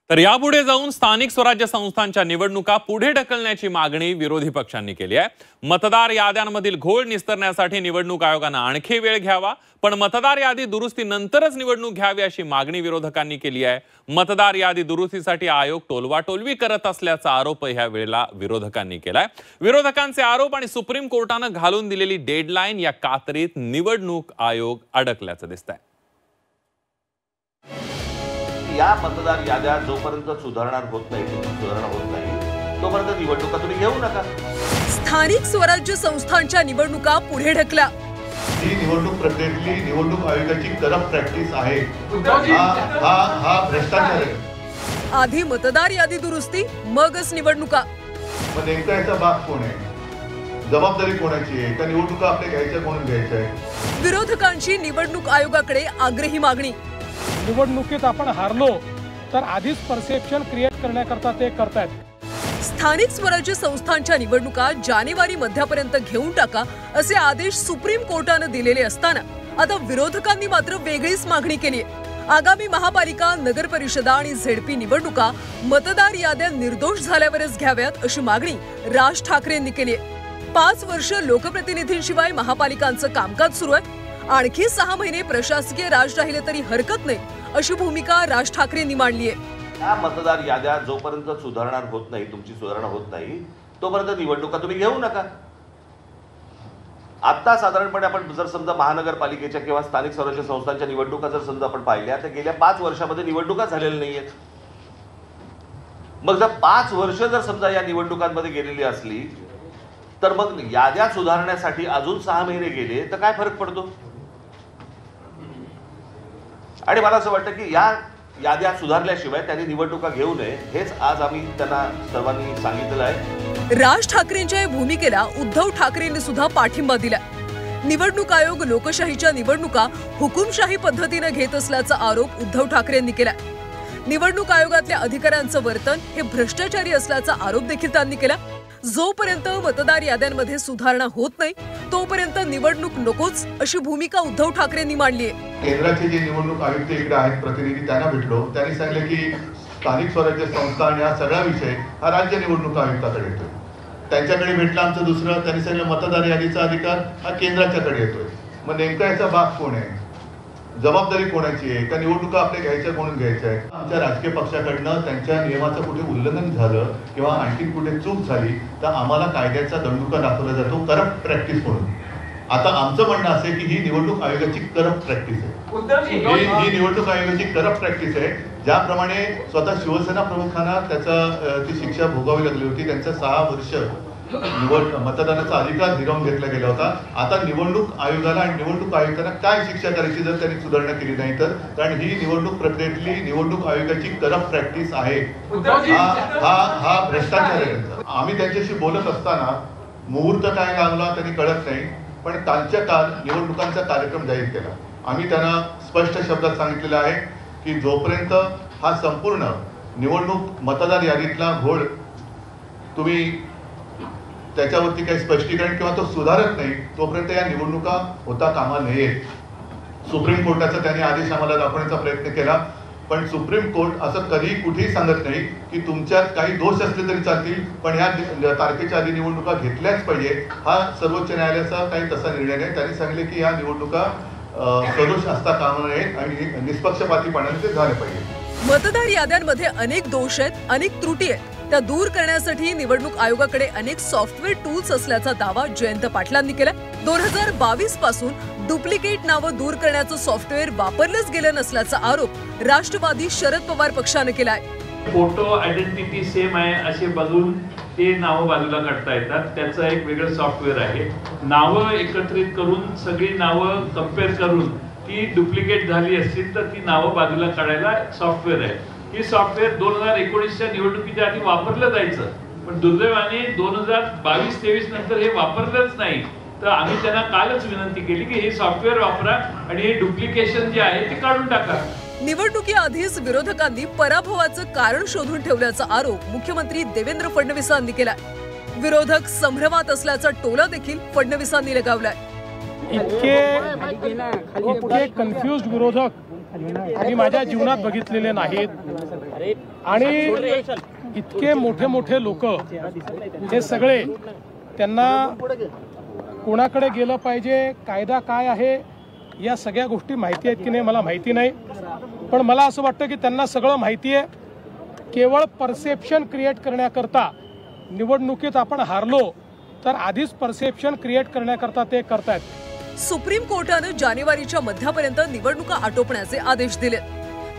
तर यापुढे जाऊन स्थानिक स्वराज्य संस्थांच्या निवडणुका पुढे ढकलण्याची मागणी विरोधी पक्षांनी केली आहे। मतदार याद्यांमधील घोळ निस्तरण्यासाठी निवडणूक आयोगाने आणखी वेळ घ्यावा, पण मतदार यादी दुरुस्तीनंतरच निवडणूक घ्यावी अशी मागणी विरोधकांनी केली आहे। मतदार यादी दुरुस्तीसाठी आयोग टोलवाटोलवी करत असल्याचा आरोप या वेळेला विरोधकांनी केलाय। विरोधकांचे आरोप आणि सुप्रीम कोर्टाने घालून दिलेली डेडलाईन या कात्रीत निवडणूक आयोग अडकल्याचं दिसतंय। या मतदार याद्या जोपर्यंत सुधारणा होत नाही तोपर्यंत निवडणुका तुम्ही घेऊ नका। स्थानिक स्वराज्य संस्थांच्या निवडणुका पुढे ढकला। ही निवडणूक प्रक्रियेतली निवडणूक आयोगाची करप्ट प्रॅक्टिस आहे। हा भ्रष्टाचार आहे। आधी मतदार यादी दुरुस्ती मगच निवडणुका। मग नेमका याचा भाग कोण आहे? जबाबदारी कोणाची आहे? त्या निवडणुका आपल्या घ्यायच्या कोण घ्यायच्या आहे? विरोधकांची निवडणूक आयोगाकडे आग्रही मागणी। निवडणुकीत आपण हारलो तर आधीच परसेप्शन क्रिएट करण्याकरता ते करतायत। स्थानिक स्वराज्य संस्थांच्या निवडणुका जानेवारी मध्यापर्यंत घेऊन टाका असे आदेश सुप्रीम कोर्टाने दिलेले असताना आता विरोधकांनी मात्र वेगळीच मागणी केली आहे। आगामी महापालिका, नगर परिषदा आणि झेडपी निवडणुका मतदार याद्या निर्दोष झाल्यावरच घ्याव्यात अशी मागणी राज ठाकरेंनी केली आहे। 5 वर्ष लोकप्रतिनिधींशिवाय महापालिकांचं कामकाज सुरू आहे। आणखी 6 महिने प्रशासकीय राज राहिले तरी हरकत नाही अशी भूमिका राज ठाकरेंनी मांडली आहे। या मतदार याद्या जोपर्यंत सुधारणा होत नाही, तुमची सुधारणा होत नाही तोपर्यंत निवडणुका तुम्ही घेऊ नका। आता साधारणपणे आपण जर समजा महानगरपालिकेच्या किंवा स्थानिक स्वराज्य संस्थांच्या निवडणुका जर समजा आपण पाहिल्या तर गेल्या 5 वर्षामध्ये निवडणुका झालेल्या नाहीयेत। मग जर 5 वर्ष जर समजा या निवडणुकांमध्ये गेलेली असली तर मग याद्या सुधारण्यासाठी अजून 6 महिने गेले तर काय फरक पडतो? आणि मला असं वाटतं की या याद्या सुधारल्याशिवाय त्यांनी निवडणुका घेऊ नये हेच आज आम्ही त्यांना सर्वांनी सांगितलं आहे। राज ठाकरेंच्या या भूमिकेला उद्धव ठाकरेंनी सुद्धा पाठिंबा दिला। निवडणूक आयोग लोकशाहीच्या निवडणुका हुकुमशाही पद्धतीने घेत असल्याचा आरोप उद्धव ठाकरेंनी केला। निवडणूक आयोगातल्या अधिकाऱ्यांचं वर्तन हे भ्रष्टाचारी असल्याचा आरोप देखील त्यांनी केला। जोपर्यंत मतदार याद्यांमध्ये सुधारणा होत नाही तोपर्यंत निवडणूक नकोच अशी भूमिका उद्धव ठाकरेंनी मांडली आहे। केंद्राचे जे निवडणूक आयुक्त इकडे आहेत प्रतिनिधी त्यांना भेटलो, त्यांनी सांगितलं की स्थानिक स्वराज्य संस्था आणि हा सगळा विषय हा राज्य निवडणूक आयुक्ताकडे येतोय। त्यांच्याकडे भेटलं आमचं दुसरं, त्यांनी सांगितलं मतदार यादीचा अधिकार हा केंद्राच्याकडे येतोय। मग नेमका याचा भाग कोण आहे? जबाबदारी कोणाची आहे? त्या निवडणुका आपल्या घ्यायच्या कोण घ्यायच्या आहे? आमच्या राजकीय पक्षाकडनं त्यांच्या नियमाचं कुठे उल्लंघन झालं किंवा आणखी कुठे चूक झाली तर आम्हाला कायद्याचा दंडुका दाखवला जातो करप्ट प्रॅक्टिस म्हणून। आता आमचं म्हणणं असं आहे की ही निवडणूक आयोगाची करप्ट प्रॅक्टिस आहे। ही निवडणूक आयोगाची करप्ट प्रॅक्टिस आहे। ज्याप्रमाणे स्वतः शिवसेना प्रमुखांना ती शिक्षा भोगावी लागली होती, त्यांचं 6 वर्ष मतदानाचा अधिकार हिरावून घेतला गेला होता। आता निवडणूक आयोगाला आणि निवडणूक आयुक्तांना काय शिक्षा करायची जर त्यांनी सुधारणा केली नाही तर? कारण ही निवडणूक प्रक्रियेतली निवडणूक आयोगाची करप्ट प्रॅक्टिस आहे। हा भ्रष्टाचार आहे। आम्ही त्यांच्याशी बोलत असताना मुहूर्त काय लागला त्यांनी कळत नाही, पण त्यांच्या निवडणुकांचा कार्यक्रम जाहीर केला। आम्ही त्यांना स्पष्ट शब्दात सांगितलेलं आहे की जोपर्यंत हा संपूर्ण निवडणूक मतदार यादीतला घोळ तुम्ही त्याच्यावरती काही स्पष्टीकरण किंवा तो सुधारत नाही तोपर्यंत या निवडणुका होता कामा नयेत। सुप्रीम कोर्टाचा त्यांनी आदेश आम्हाला दाखवण्याचा प्रयत्न केला, पण सुप्रीम कोर्ट असं कधी कुठेही सांगत नाही की तुमच्यात काही दोष असले तरी चालतील, पण ह्या तारखेच्या आधी निवडणुका घेतल्याच पाहिजे। हा सर्वोच्च न्यायालयाचा काही तसा निर्णय नाही। त्यांनी सांगितले की या निवडणुका सदोष असता कामा नयेत आणि निष्पक्षपातीपणाने ते झाले पाहिजे। मतदार याद्यांमध्ये अनेक दोष आहेत, अनेक त्रुटी आहेत, त्या दूर करण्यासाठी निवडणूक आयोगाकडे अनेक सॉफ्टवेअर टूल्स असल्याचा दावा जयंत पाटलांनी केला। 2022 पासून डुप्लिकेट नावं दूर करण्याचं सॉफ्टवेअर वापरलंच गेलं नसल्याचा आरोप राष्ट्रवादी शरद पवार पक्षाने केलाय। फोटो आयडेंटिटी सेम आहे असे बघून ते नावं बाजूला काढता येतात, त्याचं एक वेगळं सॉफ्टवेअर आहे। नावं एकत्रित करून सगळी नावं कंपेअर करून ती डुप्लिकेट झाली असतील तर ती नावं बाजूला काढायला सॉफ्टवेअर आहे। हे सॉफ्टवेअर 2019च्या निवडणुकीच्या आधी वापरलं जायचं, पण दुर्दैवाने 2022-23 नंतर हे वापरलंच नाही। तर आम्ही त्यांना कालच विनंती केली की हे सॉफ्टवेअर वापरा आणि हे डुप्लिकेशन जे आहे ते काढून टाका। निवडणुकीआधीच विरोधकांनी पराभवाचं कारण शोधून ठेवल्याचा आरोप मुख्यमंत्री देवेंद्र फडणवीसांनी केला। विरोधक संभ्रमात असल्याचा टोला देखील फडणवीसांनी लगावलाय। इतके कन्फ्युज्ड विरोधक मी माझ्या जीवनात बघितलेले नाहीत। आणि इतके मोठे मोठे लोक हे सगळे, त्यांना कोणाकडे गेलं पाहिजे, कायदा काय आहे, या सगळ्या गोष्टी माहिती आहेत की नाही मला माहिती नाही, पण मला असं वाटतं की त्यांना सगळं माहिती आहे. केवळ परसेप्शन क्रिएट करण्याकरता निवडणुकीत आपण हारलो तर आधीच परसेप्शन क्रिएट करण्याकरता ते करतायत. सुप्रीम कोर्टानं जानेवारीच्या मध्यापर्यंत निवडणुका आटोपण्याचे आदेश दिले,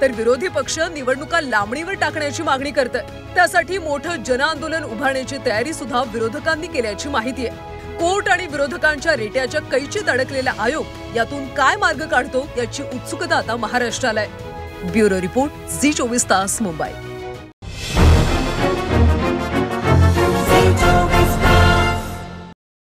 तर विरोधी पक्ष निवडणुका लांबणीवर टाकण्याची मागणी करतोय. त्यासाठी मोठं जनआंदोलन उभारण्याची तयारी सुद्धा विरोधकांनी केल्याची माहिती आहे. कोर्ट आणि विरोधकांच्या रेट्याच्या कैचीत अडकलेला आयोग यातून काय मार्ग काढतो याची उत्सुकता आता महाराष्ट्राला आहे. ब्युरो रिपोर्ट, झी 24 तास, मुंबई.